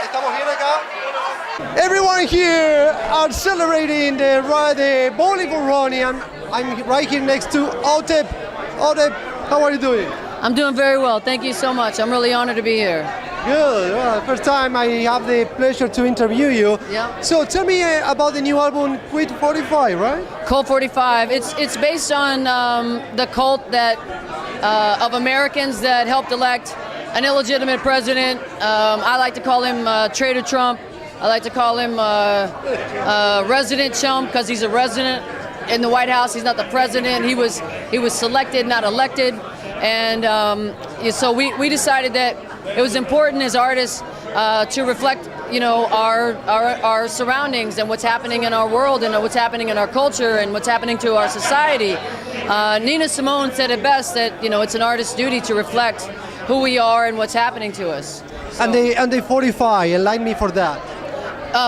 estamos bien acá. Everyone here are celebrating the Bollywood run. I'm right here next to OTEP. OTEP, how are you doing? I'm doing very well. Thank you so much. I'm really honored to be here. Good. Well, first time I have the pleasure to interview you. Yeah. So tell me about the new album, Quit 45, right? Cult 45. It's based on the cult that of Americans that helped elect an illegitimate president. I like to call him Traitor Trump. I like to call him Resident Chump because he's a resident in the White House. He's not the president. He was selected, not elected. And so we decided that it was important as artists to reflect, you know, our surroundings and what's happening in our world and what's happening in our culture and what's happening to our society. Nina Simone said it best that, you know, it's an artist's duty to reflect who we are and what's happening to us. So, And the 45, enlighten me for that.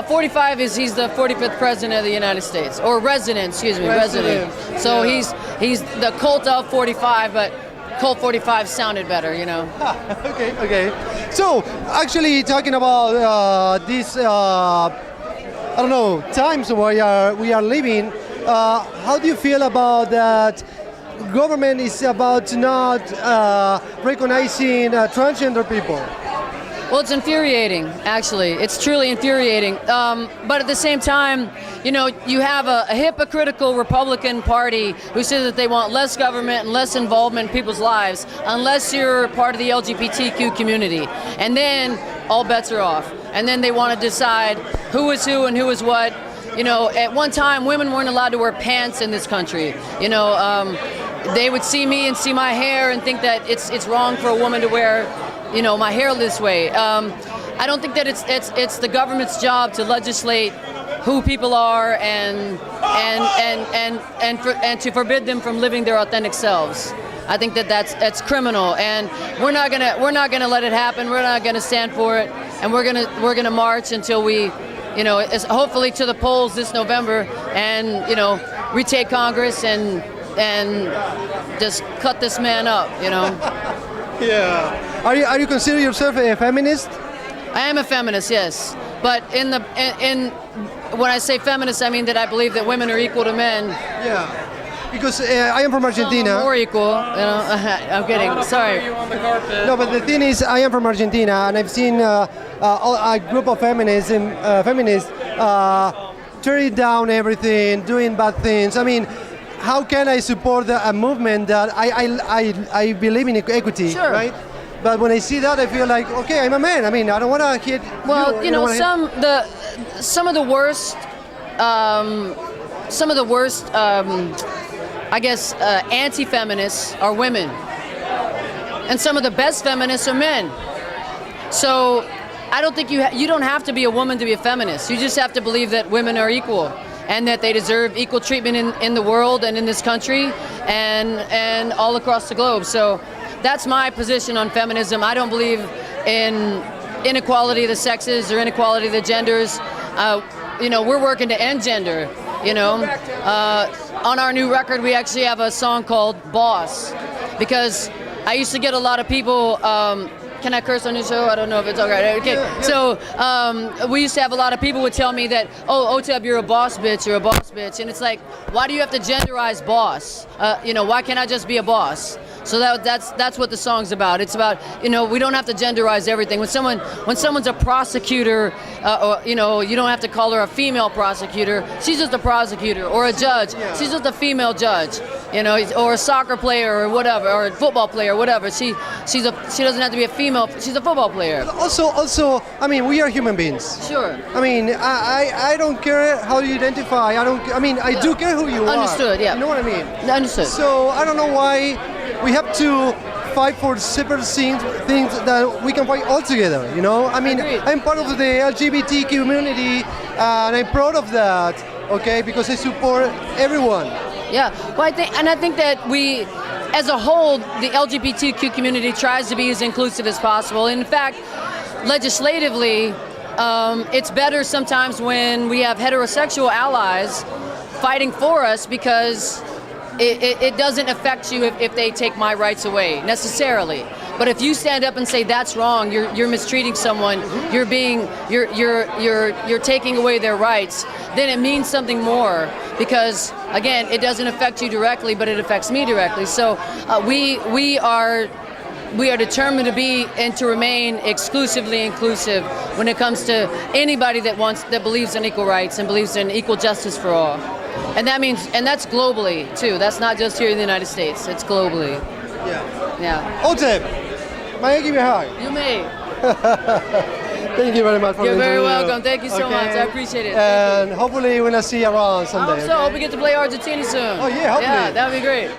45 he's the 45th president of the United States, or resident, excuse me, resident. So yeah. he's the cult of 45, but Colt 45 sounded better, you know. Okay. So, actually, talking about this, I don't know, times we are living, how do you feel about that government is about not recognizing transgender people? Well, it's infuriating, actually. It's truly infuriating. But at the same time, you know, you have a hypocritical Republican Party who says that they want less government and less involvement in people's lives unless you're part of the LGBTQ community. And then all bets are off. And then they want to decide who is who and who is what. You know, at one time, women weren't allowed to wear pants in this country. You know, they would see me and see my hair and think that it's wrong for a woman to wear, you know, my hair this way. I don't think that it's the government's job to legislate who people are and to forbid them from living their authentic selves. I think that that's criminal, and we're not gonna let it happen. We're not gonna stand for it, and we're gonna march until we, you know, hopefully to the polls this November, and you know, retake Congress and just cut this man up, you know. Yeah. Are you consider yourself a feminist? I am a feminist, yes. But in when I say feminist, I mean that I believe that women are equal to men. Yeah. Because I am from Argentina. More equal, you know. I'm kidding. Sorry. No, but the thing is, I am from Argentina, and I've seen a group of feminists tearing down everything, doing bad things. I mean, how can I support a movement that I believe in equity, sure. Right? But when I see that, I feel like, okay, I'm a man. I mean, I don't want to hit. Well, you know, some of the worst, I guess, anti-feminists are women, and some of the best feminists are men. So I don't think you don't have to be a woman to be a feminist. You just have to believe that women are equal and that they deserve equal treatment in the world and in this country and all across the globe. So that's my position on feminism. I don't believe in inequality of the sexes or inequality of the genders. You know, we're working to end gender, you know. On our new record, we actually have a song called Boss, because I used to get a lot of people, can I curse on your show? I don't know if it's all right. Okay. So we used to have a lot of people would tell me that, oh, OTEP, you're a boss bitch, you're a boss bitch. And it's like, why do you have to genderize boss? You know, why can't I just be a boss? So that's what the song's about. It's about, you know, we don't have to genderize everything. When someone's a prosecutor, or, you know, you don't have to call her a female prosecutor. She's just a prosecutor, or a judge. She's just a female judge, you know, or a soccer player or whatever, or a football player or whatever. She doesn't have to be a female. She's a football player. Also, I mean, we are human beings. Sure. I mean, I don't care how you identify. I do care who you are. Understood. Yeah. You know what I mean? Understood. So I don't know why we have to fight for separate things that we can fight all together, you know? I mean, Agreed. I'm part of the LGBT community, and I'm proud of that, okay? Because I support everyone. Yeah, well, I think that we, as a whole, the LGBTQ community tries to be as inclusive as possible. In fact, legislatively, it's better sometimes when we have heterosexual allies fighting for us, because it doesn't affect you if they take my rights away, necessarily. But if you stand up and say that's wrong, you're mistreating someone, you're taking away their rights, then it means something more, because again, it doesn't affect you directly, but it affects me directly. So we are determined to be and to remain exclusively inclusive when it comes to anybody that believes in equal rights and believes in equal justice for all. And that's globally too. That's not just here in the United States. It's globally. Yeah. OTEP, may I give you a hug? You may. Thank you very much for the You're very interview. welcome. Thank you so much. I appreciate it. And hopefully we're gonna see you around I someday. hope so. I hope we get to play Argentina soon. Oh yeah, hopefully. Yeah, that would be great.